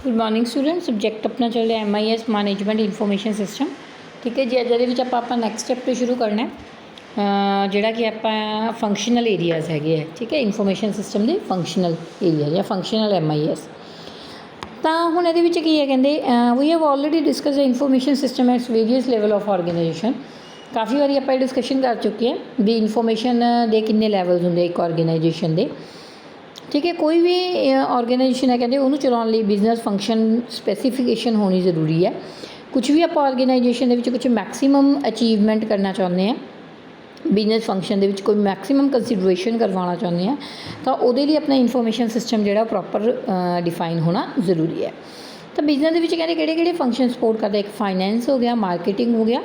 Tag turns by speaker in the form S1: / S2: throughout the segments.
S1: Good morning student. Subject अपना चल रहा है MIS मैनेजमेंट इन्फॉर्मेशन सिस्टम। ठीक है जी। अज ये आप नैक्सट स्टैप तो शुरू करना है जोड़ा कि आप फंक्शनल एरियाज़ है। ठीक है, इन्फॉर्मेशन सिस्टम के फंक्शनल एरिया या फंक्शनल MIS। तो हुण ये की है कहते we have already discuss the information system at various level of organization. काफ़ी बारी आप डिस्कशन कर चुके हैं भी इन्फॉर्मेशन के किन्ने लैवल्स होंगे एक ऑर्गेनाइजेशन के। ठीक है, कोई भी ऑर्गेनाइजेशन है कहते उन्होंने चलाने लिए बिजनेस फंक्शन स्पैसीफिकेशन होनी जरूरी है। कुछ भी आप ऑर्गेनाइजेशन के कुछ मैक्सीमम अचीवमेंट करना चाहते हैं, बिजनेस फंक्शन के कोई मैक्सीमम कंसीडरेशन करवाना चाहते हैं, तो वो अपना इन्फॉर्मेशन सिस्टम जो प्रॉपर डिफाइन होना जरूरी है। तो बिजनेस के कहते किहड़े फंक्शन सपोर्ट करते, एक फाइनैंस हो गया, मार्केटिंग हो गया,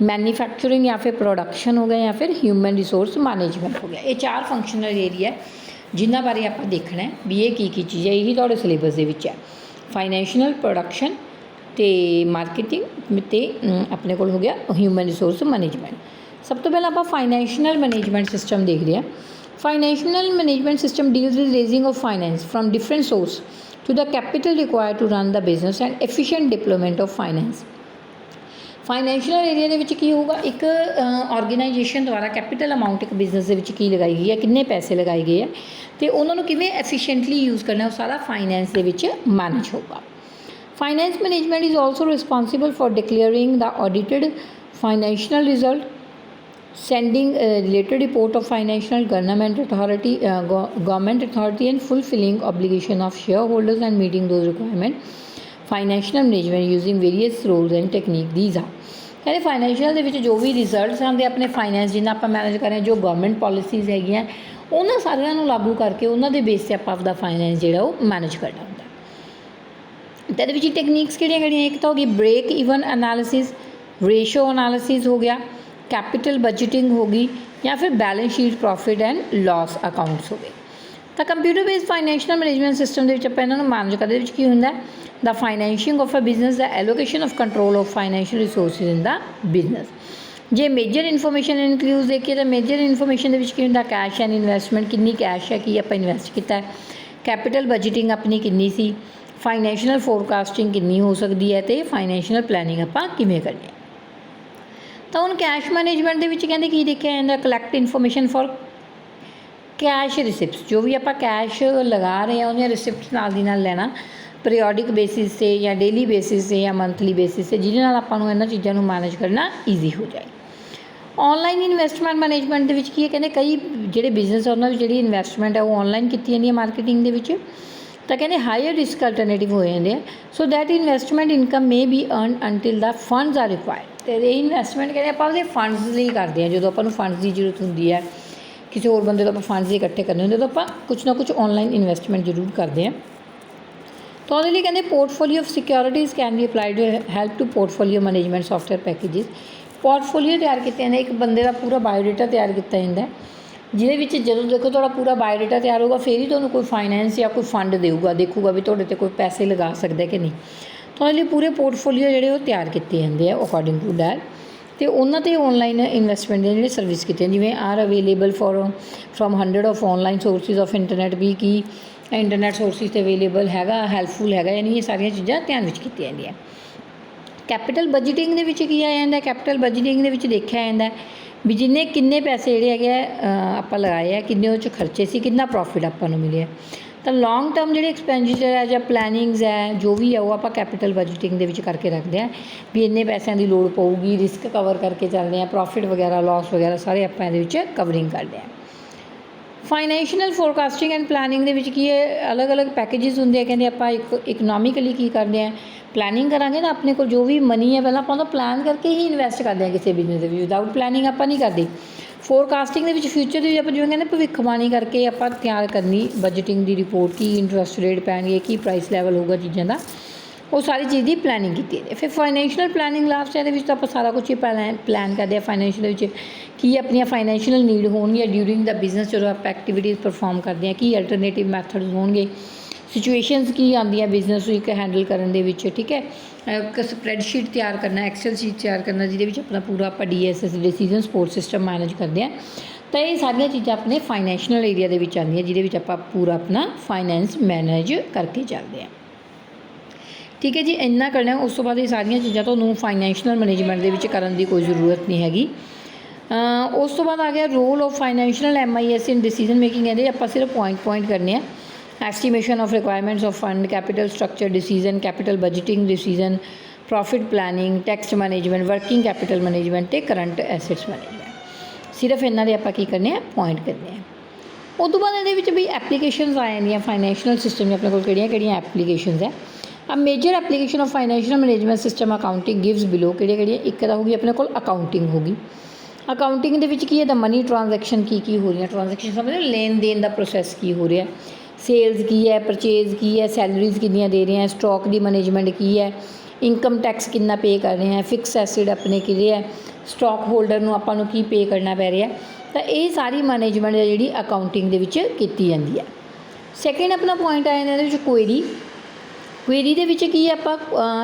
S1: मैन्युफैक्चरिंग या फिर प्रोडक्शन हो गया, या फिर ह्यूमन रिसोर्स मैनेजमेंट हो गया। ये 4 फंक्शनल एरिया है जिन्होंने बारे आप देखना है भी ये की चीज़ है। यही थोड़े सिलेबस के है फाइनैंशियल, प्रोडक्शन तो मार्केटिंग तो अपने को हो गया ह्यूमन रिसोर्स मैनेजमेंट। सब तो पहले आप फाइनैंशियल मैनेजमेंट सिस्टम देख रहे हैं। Financial management system deals with raising of finance from different source to the capital required to run the business and efficient deployment of finance. Financial area के होगा एक ऑर्गेनाइजेशन द्वारा कैपिटल अमाउंट एक business के लगाई गई है, किन्ने पैसे लगाए गए हैं तो उन्होंने किमें एफिशिएंटली यूज़ करना वो सारा फाइनैंस के मैनेज होगा। Finance management is also responsible for declaring the audited financial result, sending a related report of financial government authority and fulfilling obligation of shareholders and meeting those requirements. Financial management using various rules and technique these are कहते financial के जो भी results आते अपने finance जिन्ना आप manage कर रहे हैं, जो गवर्नमेंट पॉलिसीज़ है उन्होंने सारिਆਂ लागू करके उन्होंने बेस से आपका फाइनैंस जो मैनेज करना होंगे। तो ये टेक्निक्स किहड़ियां एक तो होगी break even analysis, ratio analysis हो गया, कैपिटल बजटिंग होगी, या फिर balance sheet profit and loss accounts हो गए। तो computer based financial management system के इन्होंने मैनेज करने की होंगे the financing of a business, the allocation of control of financial resources in the business. जे मेजर इन्फॉर्मेशन इनक्लूड देखिए तो मेजर इन्फॉर्मेशन की होंगे कैश एंड इन्वेस्टमेंट, कितनी कैश है कि आप इन्वेस्ट किया है, कैपिटल बजटिंग अपनी कितनी सी, फाइनैंशियल फोरकास्टिंग कितनी हो सकती है, तो फाइनैंशियल प्लैनिंग आप किमें करनी है। तो हम कैश मैनेजमेंट के कहते की देखा जाता, collect information for cash receipt, जो भी आप कैश लगा रहे हैं उन्हें रिसिप्ट नाल दी नाल लेना पीरियोडिक बेसिस से या डेली बेसिस से या मंथली बेसिस से, जिहदे नाल आपां नूं इन्हां चीज़ां नूं मैनेज करना ईजी हो जाए। ऑनलाइन इन्वेस्टमेंट मैनेजमेंट के की है कहते कई जिहड़े बिजनेस है उन्होंने जी इन्वेस्टमेंट है वो ऑनलाइन की जाती है मार्केटिंग के, तो कहते हायर रिस्क अल्टरनेटिव हो जाते हैं so that investment income may be earn until the funds are required. तो ये इन्वेस्टमेंट कहते आप फंड्स लिए करते हैं, जो आपको फंड्स की जरूरत होंगी है, किसी और बंदे तो आप फंड्स इकट्ठे करने होंगे तो आप कुछ ना कुछ ऑनलाइन इन्वेस्टमेंट जरूर करते हैं। तो वो कहते portfolio of securities can be applied to help to portfolio management software packages. Portfolio तैयार किए जाते एक बंदे का पूरा बायोडाटा तैयार किया जाता है, जिहदे जो देखो थोड़ा पूरा बायोडाटा तैयार होगा फिर ही तुहानूं कोई फाइनैंस या कोई फंड देगा, देखूगा भी तुहाडे ते कोई पैसे लगा सकता है कि नहीं। तो उसके लिए पूरे पोर्टफोलियो जोड़े तैयार किए जाते हैं अकॉर्डिंग टू दैट। तो उन्होंने ऑनलाइन इन्वेस्टमेंट के जो सर्विस की जिमें are available for from 100 of online sources of internet भी की इंटरनेट सोर्सिज तो अवेलेबल है, हैल्पफुल है, यानी ये सारिया चीज़ां ध्यान में की जाती। कैपिटल बजटिंग के की आ जाता, कैपिटल बजटिंग के देखा जाता है भी जिन्ने किन्ने पैसे जोड़े है आप लगाए हैं, किन्ने उस खर्चे से कितना प्रॉफिट आपको मिले। तो लॉन्ग टर्म जो एक्सपेंडिचर है या प्लैनिंग्स है जो भी है वो आप कैपिटल बजटिंग के करके रखते हैं भी इन्ने पैसों की लोड़ पऊगी, रिस्क कवर करके चलते हैं, प्रॉफिट वगैरह लॉस वगैरह सारे आप कवरिंग करते हैं। फाइनैंशियल फोरकास्टिंग एंड प्लैनिंग की अलग अलग पैकेजिज होंगे, कहते आप इकनॉमिकली की करते हैं प्लैनिंग करांगे ना अपने को जो भी मनी है पहले आप प्लान करके ही इन्वेस्ट करते हैं किसी बिजनेस में, विदाउट प्लैनिंग आप नहीं करते। फोरकास्टिंग के फ्यूचर की आप जिवें कहते भविष्यवाणी करके आप तैयार करनी बजटिंग की रिपोर्ट की इंटरस्ट रेट पैणगे, की प्राइस लैवल होगा चीज़ों का, वो सारी चीज़ की प्लैनिंग की। फिर फाइनैंशियल प्लैनिंग लास्ट है तो आप सारा कुछ ही प्लैन करते हैं फाइनैंशियल की अपनी फाइनैंशियल नीड होगी ड्यूरिंग द बिजनेस जो आप एक्टिविटीज़ परफॉर्म करते हैं, की अल्टरनेटिव मैथड्स होंगे, सिचुएशनस की आदि बिजनेस एक हैंडल करने के। ठीक है, एक स्प्रैडशीट तैयार करना, एक्सल शीट तैयार करना जिहदे अपना पूरा आप DSS decision support system manage करते हैं। तो ये सारिया चीज़ां अपने फाइनैंशियल एरिया के आदि जिहदे आप पूरा अपना फाइनैंस मैनेज करके चलते हैं। ठीक है जी, इन्ना करना। उस तो बाद ये सारियां चीज़ां तुहानूं फाइनैंशियल मैनेजमेंट दे विच करन दी कोई ज़रूरत नहीं हैगी। उस तो बाद आ गया role of financial MIS in decision making. इहदे आपां सिर्फ पॉइंट करने हैं। Estimation of requirements of fund, capital structure decision, capital budgeting decision, profit planning, tax management, working capital management ते करंट एसेट्स मैनेजमेंट। सिर्फ इन्हां दे आपां की करने हैं, पॉइंट करने हैं। उस तो बाद इहदे विच भी एप्लीकेशनस आ जांदियां फाइनैंशियल सिस्टम अपने कोल किहड़ियां एप्लीकेशनस है। अब major application of financial management system accounting gives below किहड़ियां एक तो होगी अपने कोल अकाउंटिंग होगी। अकाउंटिंग दे विच की है द मनी ट्रांजैक्शन की हो रही है, ट्रांजैक्शन समझ लो लेन देन का प्रोसैस की हो रहा है, सेल्स की है, परचेज की है, सैलरीज कितनियां दे रहे हैं, स्टॉक की मैनेजमेंट की है, इनकम टैक्स कितना पे कर रहे हैं, फिक्स एसिड अपने कि है, स्टॉक होल्डर नूं आपां नूं की पे करना पै रहा है। तो ये सारी मैनेजमेंट है जी अकाउंटिंग दे विच कीती जांदी है। सैकेंड अपना पॉइंट आ जांदा इहदे विच क्वेरी। क्वेरी दे विच की आपां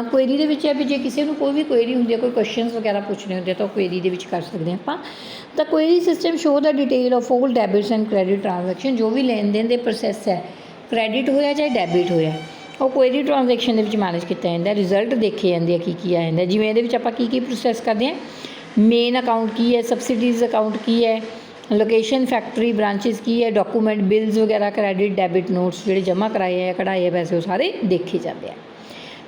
S1: क्वेरी दे विच है भी जे किसी नूं कोई भी क्वेरी हुंदी है, कोई क्वेश्चनस वगैरह पूछने होंदे तो क्वेरी दे विच कर सकते हैं आपां। The query system show the detail of all debits and credit transaction. जो भी लेन देन के प्रोसैस है, क्रेडिट होया चाहे डेबिट होया, वो क्वेरी ट्रांजैक्शन दे विच मैनेज किया जाता है। रिजल्ट देखे जाते हैं की आ जाता है। जिवें इहदे विच आपां की प्रोसैस करते हैं, मेन अकाउंट की है, सबसिडीज अकाउंट की है, लोकेशन फैक्ट्री ब्रांचिज की है, डॉकूमेंट बिल्स वगैरह, क्रेडिट डेबिट नोट्स जो जमा कराए है, कढ़ाए है पैसे, वो सारे देखे जाते हैं।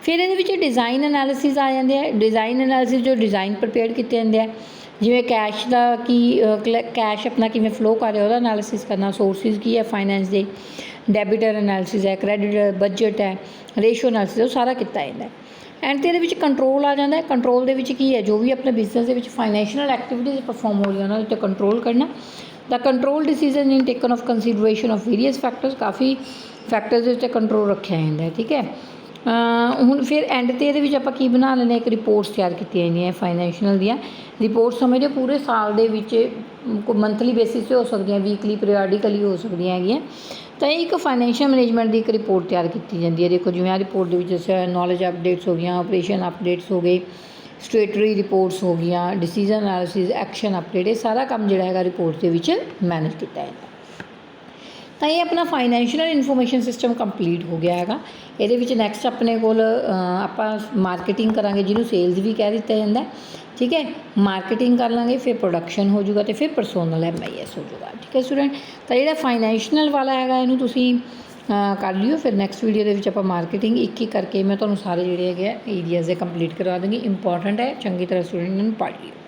S1: फिर ये डिज़ाइन एनालिसिस आ जाते हैं। डिज़ाइन एनालिसिस जो डिज़ाइन प्रिपेयर किए जाते हैं, जिमें कैश का की कैश अपना किमें फ्लो कर रहा है, वह एनालिसिस करना, सोर्सिस की है फाइनैंस के, डेबिटर एनालिसिस है, क्रेडिट बजट है, रेशो एनालिसिस, वो सारा किया जाता है। एंड तो ये कंट्रोल आ जाता है। कंट्रोल के की है, जो भी अपने बिजनेस के फाइनैंशियल एक्टिविटीज़ परफॉर्म हो रही है उन्होंने कंट्रोल करना। The control decision in taken of consideration of various factors. काफ़ी फैक्टर्स कंट्रोल रखा जाता है, ठीक है। हुण फिर एंड तो ये आप की बना लें, एक रिपोर्ट्स तैयार की फाइनैंशियल दियाँ रिपोर्ट समझ लो पूरे साल के मंथली बेसिस से हो सकती हैं, वीकली पीरियडिकली हो सकती हैं। तो एक फाइनैंशियल मैनेजमेंट की एक रिपोर्ट तैयार की जाती है। देखो जिवें रिपोर्ट के जैसे नॉलेज अपडेट्स हो गई, ऑपरेशन अपडेट्स हो गए, स्टेटरी रिपोर्ट्स हो गई, डिसीजन एनालिसिस, एक्शन अपडेट, ये सारा काम जो है रिपोर्ट के मैनेज किया जाता है। तो ये अपना फाइनैंशियल इनफॉर्मेशन सिस्टम कंप्लीट हो गया है। ये नैक्सट अपने को आप मार्केटिंग करांगे, जिन्होंने सेल्स भी कह दिता जाता है, ठीक है। मार्केटिंग कर लाँगे, फिर प्रोडक्शन हो जाएगा, तो फिर परसोनल MIS हो जाएगा, ठीक है स्टूडेंट। तो जो फाइनैंशियल वाला है इनू तुसी कर लियो। फिर नैक्सट वीडियो के आप मार्केटिंग एक एक करके मैं तुम्हें सारे जोड़े है एरियाज़ कंप्लीट करवा दूँगी। इंपॉर्टेंट है, चंगी तरह स्टूडेंट पढ़ लियो।